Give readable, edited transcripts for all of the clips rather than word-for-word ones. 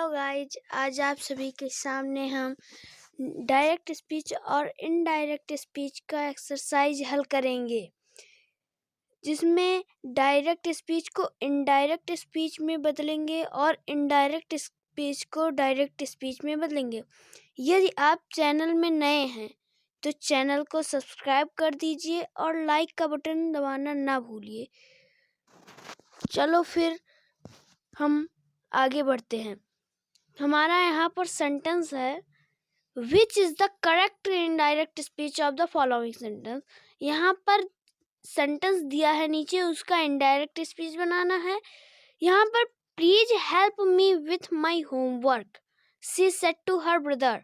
Guys, आज आप सभी के सामने हम डायरेक्ट स्पीच और इनडायरेक्ट स्पीच का एक्सरसाइज हल करेंगे, जिसमें डायरेक्ट स्पीच को इनडायरेक्ट स्पीच में बदलेंगे और इनडायरेक्ट स्पीच को डायरेक्ट स्पीच में बदलेंगे। यदि आप चैनल में नए हैं तो चैनल को सब्सक्राइब कर दीजिए और लाइक का बटन दबाना ना भूलिए। चलो फिर हम आगे बढ़ते हैं। हमारा यहाँ पर सेंटेंस है, which is the correct indirect speech of the following sentence. यहाँ पर सेंटेंस दिया है, नीचे उसका इनडायरेक्ट स्पीच बनाना है। यहाँ पर please help me with my homework, she said to her brother.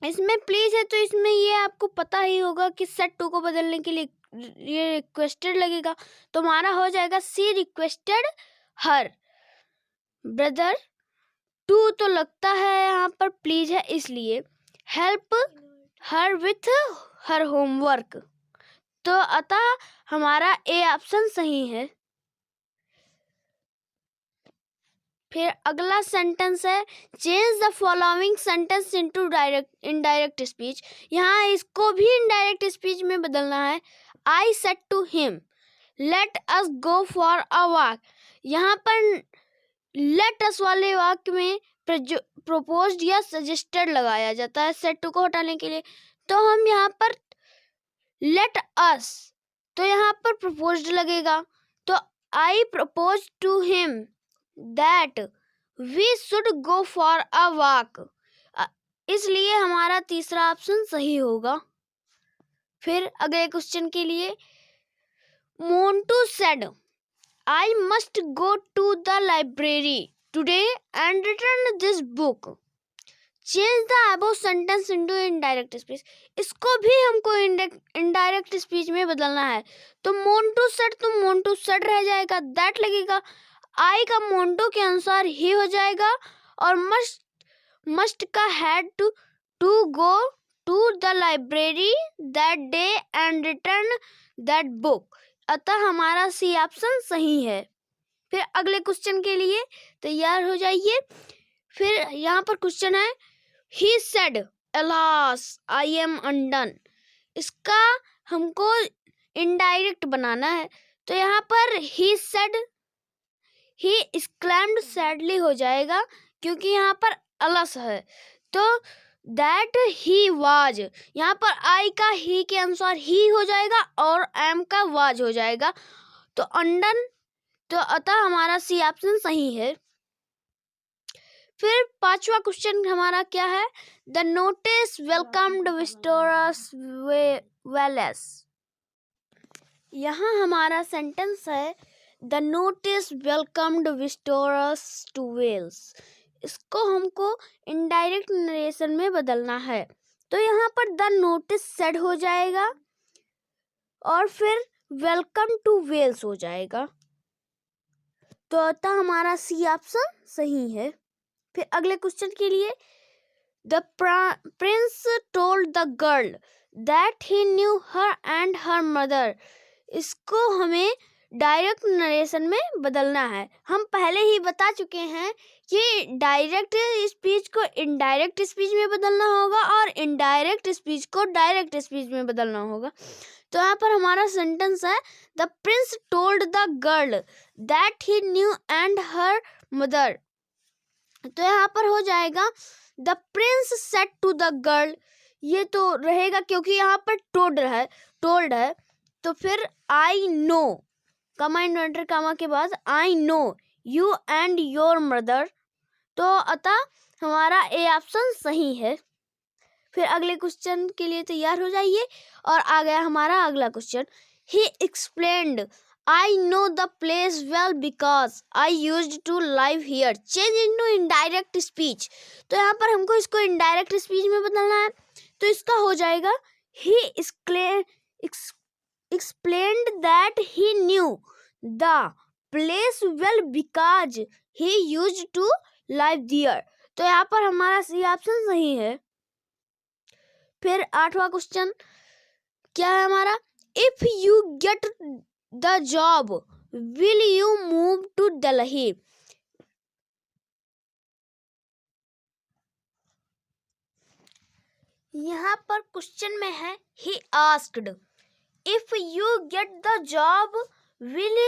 इसमें प्लीज है तो इसमें ये आपको पता ही होगा कि सेड टू को बदलने के लिए ये रिक्वेस्टेड लगेगा, तो हमारा हो जाएगा she requested her brother. To तो लगता है यहाँ पर प्लीज है, इसलिए help her with her homework, तो अतः हमारा ए ऑप्शन सही है। फिर अगला सेंटेंस है, change the following sentence into indirect speech. यहाँ इसको भी इनडायरेक्ट स्पीच में बदलना है। I said to him let us go for a walk. यहाँ पर लेट अस वाले वाक्य में प्रोपोज्ड या सजेस्टेड लगाया जाता है सेड टू को हटाने के लिए, तो हम यहाँ पर लेट अस, तो यहाँ पर प्रोपोज्ड लगेगा, तो I propose to him that we should go for a walk, इसलिए हमारा तीसरा ऑप्शन सही होगा। फिर अगले क्वेश्चन के लिए, Montu said I must go to the library today and return this book. Change the above sentence into indirect speech. इसको भी हमको इनडायरेक्ट स्पीच में बदलना है, तो मोंटू सेड तो मोंटू सेड रह जाएगा, दैट लगेगा, आई का मोंटू के अनुसार ही हो जाएगा, और मस्ट का had to go to the library that day and return that book, अतः हमारा सी ऑप्शन सही है। फिर अगले क्वेश्चन के लिए तैयार हो जाइए। फिर यहाँ पर क्वेश्चन है, he said alas I am undone। इसका हमको इनडायरेक्ट बनाना है, तो यहाँ पर he said, he exclaimed sadly हो जाएगा, क्योंकि यहाँ पर alas है, तो that he was, यहाँ पर I का he के अनुसार he हो जाएगा और am का was हो जाएगा, तो undone, तो अतः हमारा सी ऑप्शन सही है। फिर पांचवा क्वेश्चन हमारा क्या है, the notice welcomed visitors Wales. यहाँ हमारा सेंटेंस है, the notice welcomed visitors to Wales. इसको हमको इनडायरेक्ट नरेशन में बदलना है, तो यहाँ पर द नोटिस सेड हो जाएगा और फिर वेलकम टू वेल्स हो जाएगा, तो अतः हमारा सी ऑप्शन सही है। फिर अगले क्वेश्चन के लिए, the prince told the girl that he new her and her mother. इसको हमें डायरेक्ट नरेशन में बदलना है। हम पहले ही बता चुके हैं कि डायरेक्ट स्पीच को इनडायरेक्ट स्पीच में बदलना होगा और इनडायरेक्ट स्पीच को डायरेक्ट स्पीच में बदलना होगा, तो यहाँ पर हमारा सेंटेंस है, the prince told the girl that he knew and her mother, तो यहाँ पर हो जाएगा the prince said to the girl. ये तो रहेगा क्योंकि यहाँ पर टोल्ड है, तो फिर आई नो, कमा इन्वर्टर कामा के बाद I know you and your mother, तो अतः हमारा ए ऑप्शन सही है। फिर अगले क्वेश्चन के लिए तैयार हो जाइए, और आ गया हमारा अगला question, he explained I know the place well because I used to live here। Change into indirect speech। तो यहाँ पर हमको इसको indirect speech में बदलना है, तो इसका हो जाएगा, he explained that he knew the place well because he used to live there, तो यहाँ पर हमारा सी ऑप्शन सही है। फिर आठवां क्वेश्चन क्या है हमारा, if you get the job will you move to Delhi? यहाँ पर क्वेश्चन में है he asked if you get the job will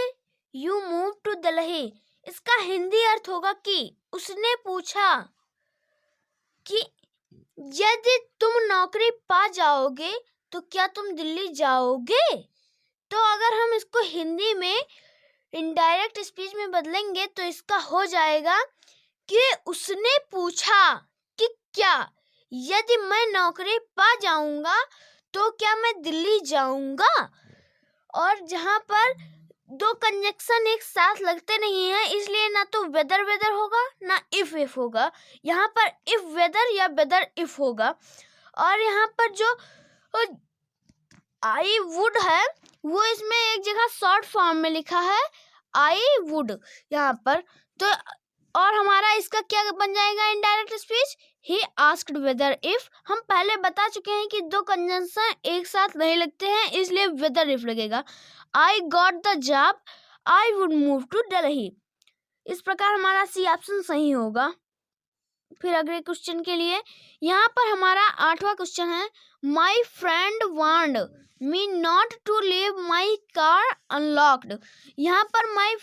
you move to Delhi. इसका हिंदी अर्थ होगा कि उसने पूछा कि यदि तुम नौकरी पा जाओगे तो क्या तुम दिल्ली जाओगे. तो अगर हम इसको हिंदी में इनडायरेक्ट स्पीच में बदलेंगे तो इसका हो जाएगा कि उसने पूछा कि क्या यदि मैं नौकरी पा जाऊंगा तो क्या मैं दिल्ली जाऊंगा. और जहाँ पर दो कंजक्शन एक साथ लगते नहीं हैं, इसलिए ना तो वेदर वेदर होगा ना इफ होगा. यहाँ पर इफ वेदर या वेदर इफ होगा. और यहाँ पर जो आई वुड है वो इसमें एक जगह शॉर्ट फॉर्म में लिखा है आई वुड यहाँ पर. तो और हमारा इसका क्या बन जाएगा indirect speech, he asked whether if. हम पहले बता चुके हैं कि दो कंजंक्शन एक साथ नहीं लगते हैं, इसलिए वेदर इफ लगेगा. I got the job I would move to Delhi. इस प्रकार हमारा सी ऑप्शन सही होगा. फिर अगले क्वेश्चन के लिए यहाँ पर हमारा 8वां क्वेश्चन है my friend wanted me not to leave my car unlocked. यहाँ पर माई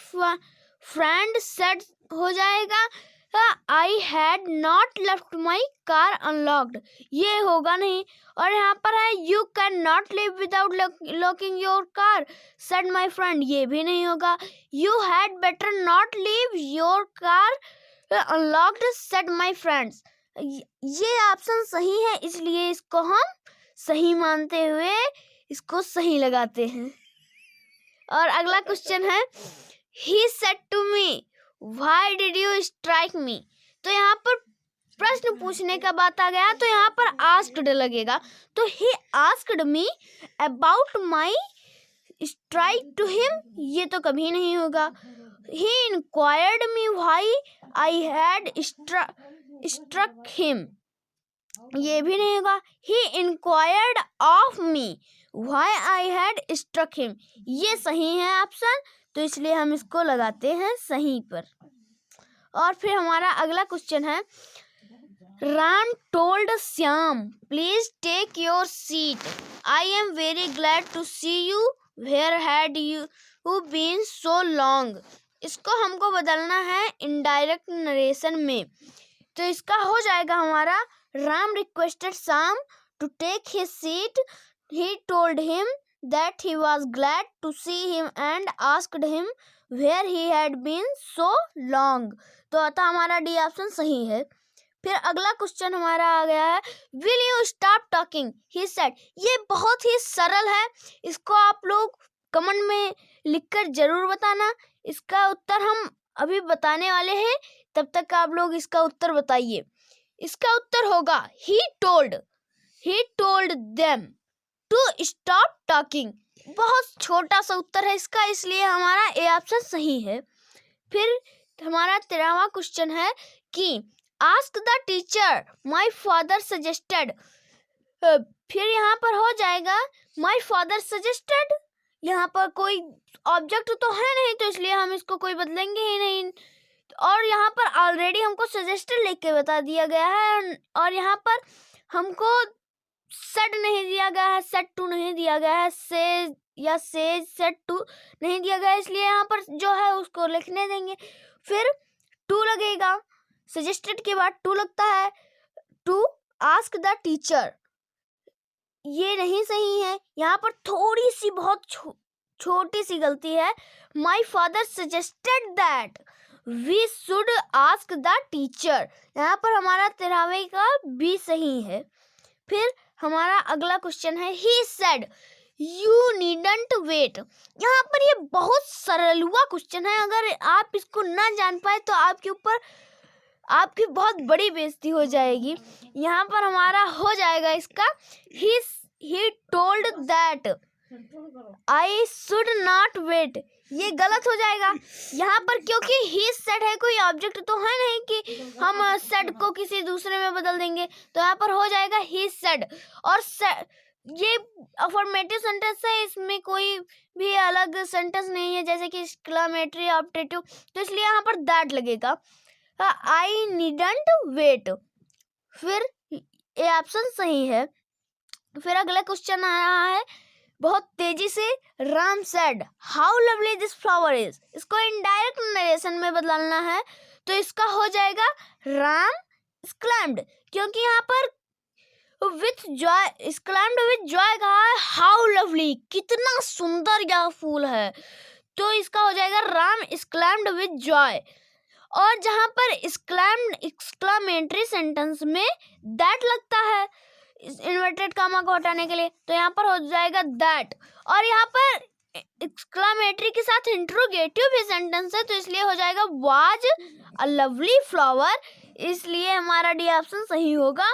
फ्रेंड सेड हो जाएगा I had not left my car unlocked. ये होगा नहीं. और यहाँ पर है you can not leave without locking your car said my friend. ये भी नहीं होगा. You had better not leave your car unlocked said my friends. ये ऑप्शन सही है, इसलिए इसको हम सही मानते हुए इसको सही लगाते हैं. और अगला क्वेश्चन है he said to me why did you strike me. तो यहाँ पर प्रश्न पूछने का बात आ गया तो यहाँ पर आस्क्ड लगेगा. तो he asked me about my strike to him, ये तो कभी नहीं होगा. He inquired me why I had struck him, ये भी नहीं होगा. He inquired of me why I had struck him, ये सही है ऑप्शन, तो इसलिए हम इसको लगाते हैं सही पर. और फिर हमारा अगला क्वेश्चन है Ram told Shyam please take your seat I am very glad to see you where had you been so long. इसको हमको बदलना है इनडायरेक्ट नरेशन में. तो इसका हो जाएगा हमारा Ram requested Shyam to take his seat. He told him that he was glad to see him and asked him where he had been so long. तो अतः हमारा डी ऑप्शन सही है. फिर अगला क्वेश्चन हमारा आ गया है will you stop talking he said. ये बहुत ही सरल है, इसको आप लोग कमेंट में लिखकर जरूर बताना. इसका उत्तर हम अभी बताने वाले हैं, तब तक आप लोग इसका उत्तर बताइए. इसका उत्तर होगा he told them to stop talking. बहुत छोटा सा उत्तर है इसका, इसलिए हमारा ए ऑप्शन सही है. फिर हमारा 13वां क्वेश्चन है कि ask the teacher my father suggested. फिर यहाँ पर हो जाएगा माय फादर सजेस्टेड. यहाँ पर कोई ऑब्जेक्ट तो है नहीं, तो इसलिए हम इसको कोई बदलेंगे ही नहीं. और यहाँ पर ऑलरेडी हमको सजेस्टेड लिख के बता दिया गया है, और यहाँ पर हमको सेड नहीं दिया गया है, सेड टू नहीं दिया गया है, सेज या सेज सेड टू नहीं दिया गया है, इसलिए यहाँ पर जो है उसको लिखने देंगे. फिर टू लगेगा, सजेस्टेड के बाद टू लगता है. टू आस्क द टीचर, ये नहीं सही है. यहाँ पर थोड़ी सी बहुत छोटी सी गलती है. My father suggested that we should ask the teacher. यहाँ पर हमारा 13वें का बी सही है. फिर हमारा अगला क्वेश्चन है he said you needn't wait. यहाँ पर ये बहुत सरल हुआ क्वेश्चन है, अगर आप इसको ना जान पाए तो आपके ऊपर आपकी बहुत बड़ी बेइज्जती हो जाएगी. यहाँ पर हमारा हो जाएगा इसका he told that I should not wait. ये गलत हो जाएगा यहाँ पर, क्योंकि ही सेड है, कोई ऑब्जेक्ट तो है नहीं कि हम सेड को किसी दूसरे में बदल देंगे. तो यहाँ पर हो जाएगा ही सेड. और ये अफर्मेटिव सेंटेंस है, इसमें कोई भी अलग सेंटेंस नहीं है जैसे कि एक्सक्लेमेटरी, ऑप्टेटिव, तो इसलिए यहाँ पर दैट लगेगा। आई नीडंट वेट, फिर ये ऑप्शन सही है। फिर अगला क्वेश्चन आ रहा है बहुत तेजी से, Ram said how lovely this flower is. इसको इनडायरेक्ट नरेशन में बदलना है, तो इसका हो जाएगा राम एक्सक्लेम्ड, क्योंकि यहाँ पर with Joy, exclaimed with Joy कहा है, हाउ लवली, कितना सुंदर यह फूल है, तो इसका हो जाएगा राम एक्सक्लेम्ड विथ जॉय। और जहां पर एक्सक्लेमेटरी सेंटेंस में दैट लगता है इन्वर्टेड कामा को हटाने के लिए, तो यहाँ पर हो जाएगा दैट। और यहाँ पर एक्सक्लेमेटरी के साथ इंट्रोगेटिव भी सेंटेंस है, तो इसलिए हो जाएगा वाज अ लवली फ्लावर, इसलिए हमारा डी ऑप्शन सही होगा।